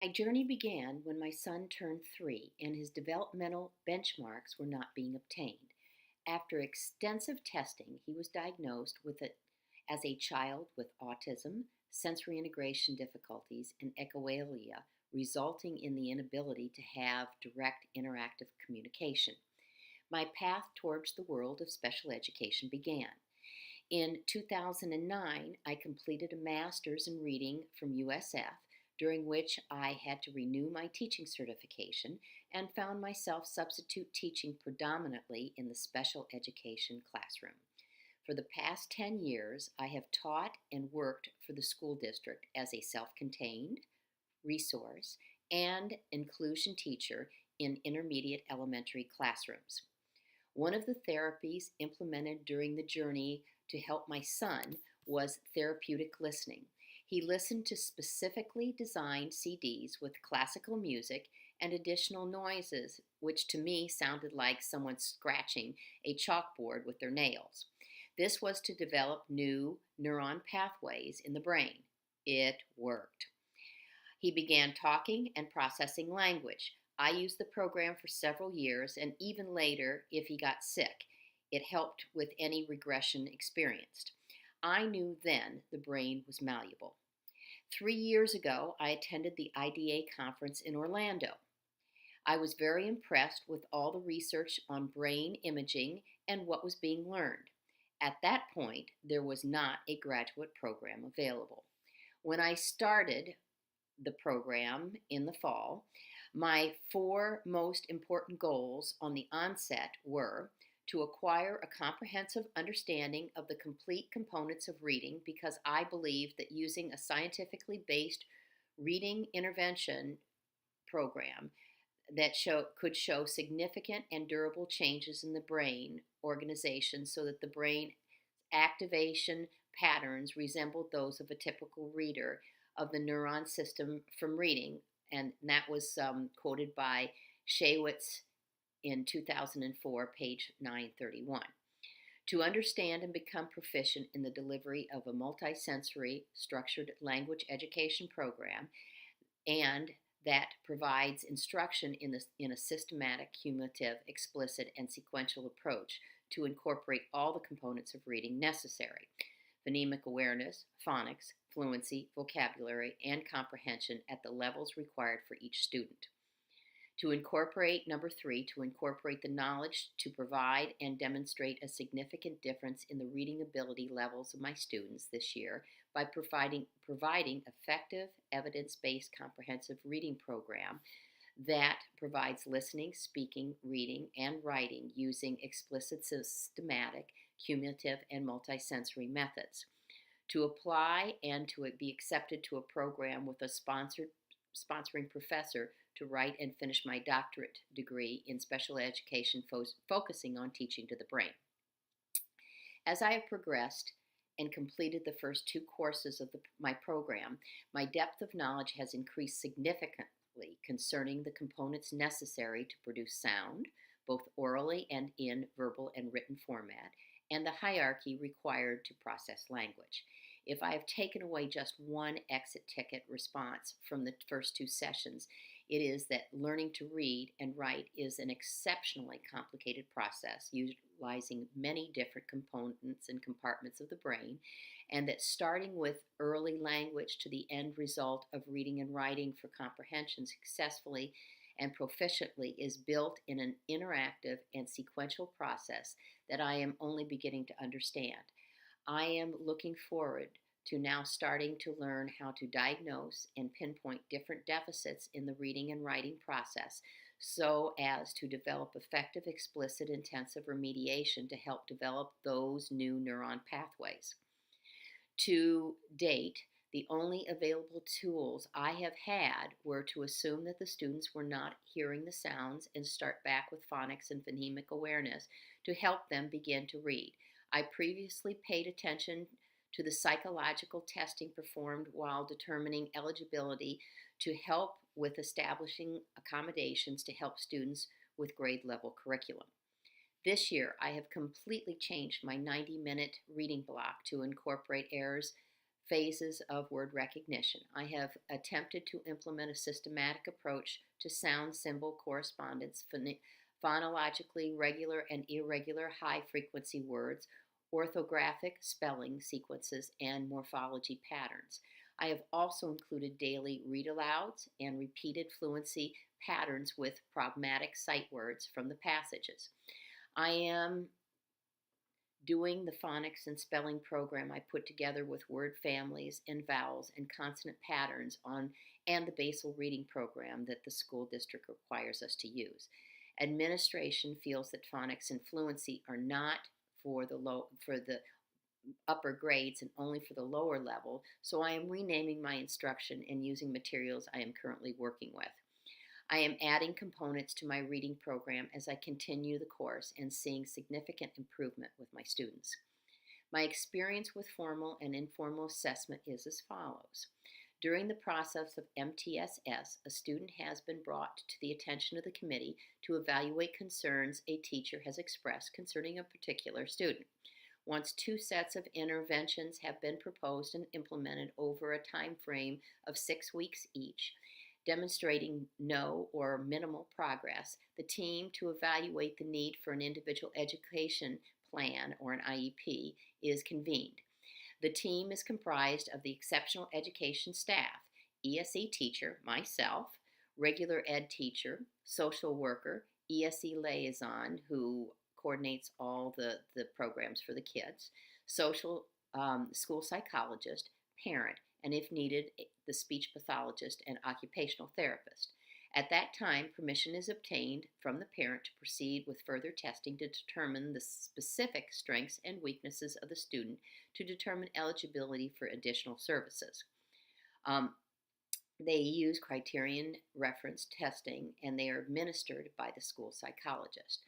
My journey began when my son turned 3 and his developmental benchmarks were not being obtained. After extensive testing, he was diagnosed with it as a child with autism, sensory integration difficulties, and echolalia, resulting in the inability to have direct interactive communication. My path towards the world of special education began. In 2009, I completed a master's in reading from USF, during which I had to renew my teaching certification and found myself substitute teaching predominantly in the special education classroom. For the past 10 years, I have taught and worked for the school district as a self contained resource and inclusion teacher in intermediate elementary classrooms. One of the therapies implemented during the journey to help my son was therapeutic listening. He listened to specifically designed CDs with classical music and additional noises, which to me sounded like someone scratching a chalkboard with their nails. This was to develop new neuron pathways in the brain. It worked. He began talking and processing language. I used the program for several years, and even later, if he got sick, it helped with any regression experienced. I knew then the brain was malleable. 3 years ago, I attended the IDA conference in Orlando. I was very impressed with all the research on brain imaging and what was being learned. At that point, there was not a graduate program available. When I started the program in the fall, my four most important goals on the onset were to acquire a comprehensive understanding of the complete components of reading because I believe that using a scientifically based reading intervention program could show significant and durable changes in the brain organization so that the brain activation patterns resembled those of a typical reader of the neuron system from reading. And that was quoted by Shaywitz in 2004, page 931. To understand and become proficient in the delivery of a multisensory structured language education program and that provides instruction in a systematic, cumulative, explicit, and sequential approach to incorporate all the components of reading necessary: phonemic awareness, phonics, fluency, vocabulary, and comprehension at the levels required for each student. To incorporate, number three, to incorporate the knowledge to provide and demonstrate a significant difference in the reading ability levels of my students this year by providing effective, evidence-based, comprehensive reading program that provides listening, speaking, reading, and writing using explicit, systematic, cumulative, and multisensory methods. To apply and to be accepted to a program with a sponsoring professor to write and finish my doctorate degree in special education focusing on teaching to the brain. As I have progressed and completed the first two courses of my program, my depth of knowledge has increased significantly concerning the components necessary to produce sound, both orally and in verbal and written format, and the hierarchy required to process language. If I have taken away just one exit ticket response from the first two sessions, it is that learning to read and write is an exceptionally complicated process utilizing many different components and compartments of the brain, and that starting with early language to the end result of reading and writing for comprehension successfully and proficiently is built in an interactive and sequential process that I am only beginning to understand. I am looking forward to now starting to learn how to diagnose and pinpoint different deficits in the reading and writing process so as to develop effective, explicit, intensive remediation to help develop those new neuron pathways. To date, the only available tools I have had were to assume that the students were not hearing the sounds and start back with phonics and phonemic awareness to help them begin to read. I previously paid attention to the psychological testing performed while determining eligibility to help with establishing accommodations to help students with grade level curriculum. This year, I have completely changed my 90-minute reading block to incorporate Ayres' phases of word recognition. I have attempted to implement a systematic approach to sound symbol correspondence, phonologically regular and irregular high frequency words, orthographic spelling sequences, and morphology patterns. I have also included daily read alouds and repeated fluency patterns with pragmatic sight words from the passages. I am doing the phonics and spelling program I put together with word families and vowels and consonant patterns on and the basal reading program that the school district requires us to use. Administration feels that phonics and fluency are not for the upper grades and only for the lower level, so I am renaming my instruction and using materials I am currently working with. I am adding components to my reading program as I continue the course and seeing significant improvement with my students. My experience with formal and informal assessment is as follows. During the process of MTSS, a student has been brought to the attention of the committee to evaluate concerns a teacher has expressed concerning a particular student. Once 2 sets of interventions have been proposed and implemented over a time frame of 6 weeks each, demonstrating no or minimal progress, the team to evaluate the need for an individual education plan or an IEP is convened. The team is comprised of the exceptional education staff, ESE teacher, myself, regular ed teacher, social worker, ESE liaison who coordinates all the programs for the kids, school psychologist, parent, and if needed, the speech pathologist and occupational therapist. At that time, permission is obtained from the parent to proceed with further testing to determine the specific strengths and weaknesses of the student to determine eligibility for additional services. They use criterion reference testing and they are administered by the school psychologist.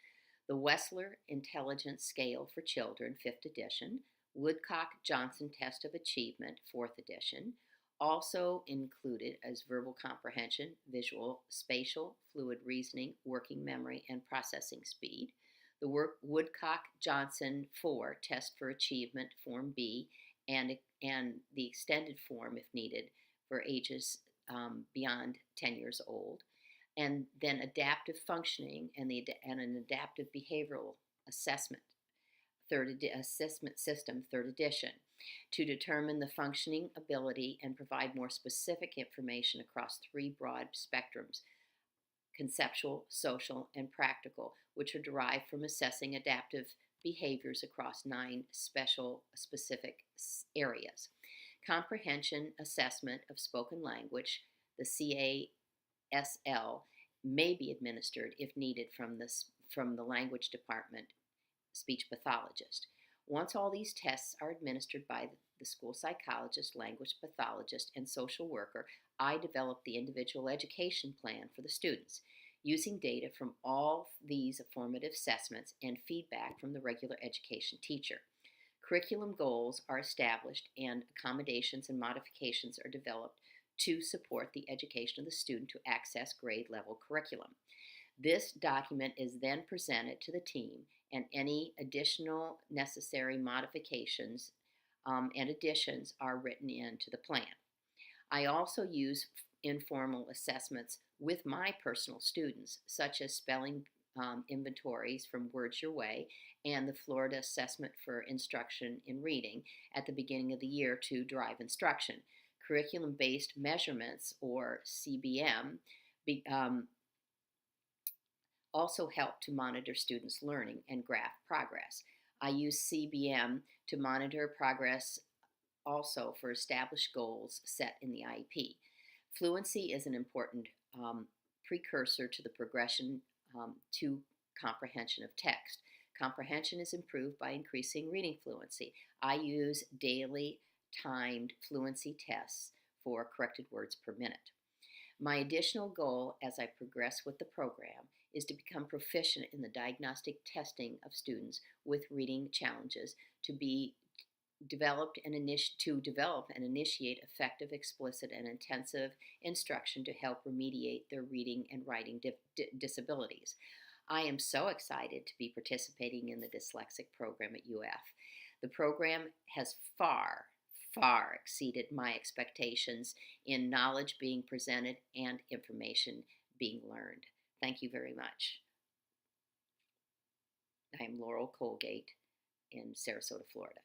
The Wessler Intelligence Scale for Children, 5th edition, Woodcock-Johnson Test of Achievement, 4th edition, also included as verbal comprehension, visual, spatial, fluid reasoning, working memory, and processing speed. The Woodcock-Johnson 4 Test for Achievement, Form B, and the extended form, if needed, for ages beyond 10 years old. And then adaptive functioning and an adaptive behavioral assessment, assessment system, 3rd edition, to determine the functioning ability and provide more specific information across 3 broad spectrums: conceptual, social, and practical, which are derived from assessing adaptive behaviors across 9 specific areas. Comprehension assessment of spoken language, the CASL, may be administered if needed from the language department speech pathologist. Once all these tests are administered by the school psychologist, language pathologist, and social worker, I develop the individual education plan for the students, using data from all these formative assessments and feedback from the regular education teacher. Curriculum goals are established and accommodations and modifications are developed to support the education of the student to access grade level curriculum. This document is then presented to the team, and any additional necessary modifications and additions are written into the plan. I also use informal assessments with my personal students, such as spelling inventories from Words Your Way and the Florida Assessment for Instruction in Reading at the beginning of the year to drive instruction. Curriculum-based measurements, or CBM, also help to monitor students' learning and graph progress. I use CBM to monitor progress also for established goals set in the IEP. Fluency is an important precursor to the progression to comprehension of text. Comprehension is improved by increasing reading fluency. I use daily timed fluency tests for corrected words per minute. My additional goal as I progress with the program is to become proficient in the diagnostic testing of students with reading challenges to develop and initiate effective, explicit, and intensive instruction to help remediate their reading and writing disabilities. I am so excited to be participating in the dyslexic program at UF. The program has far far exceeded my expectations in knowledge being presented and information being learned. Thank you very much. I am Laurel Colgate in Sarasota, Florida.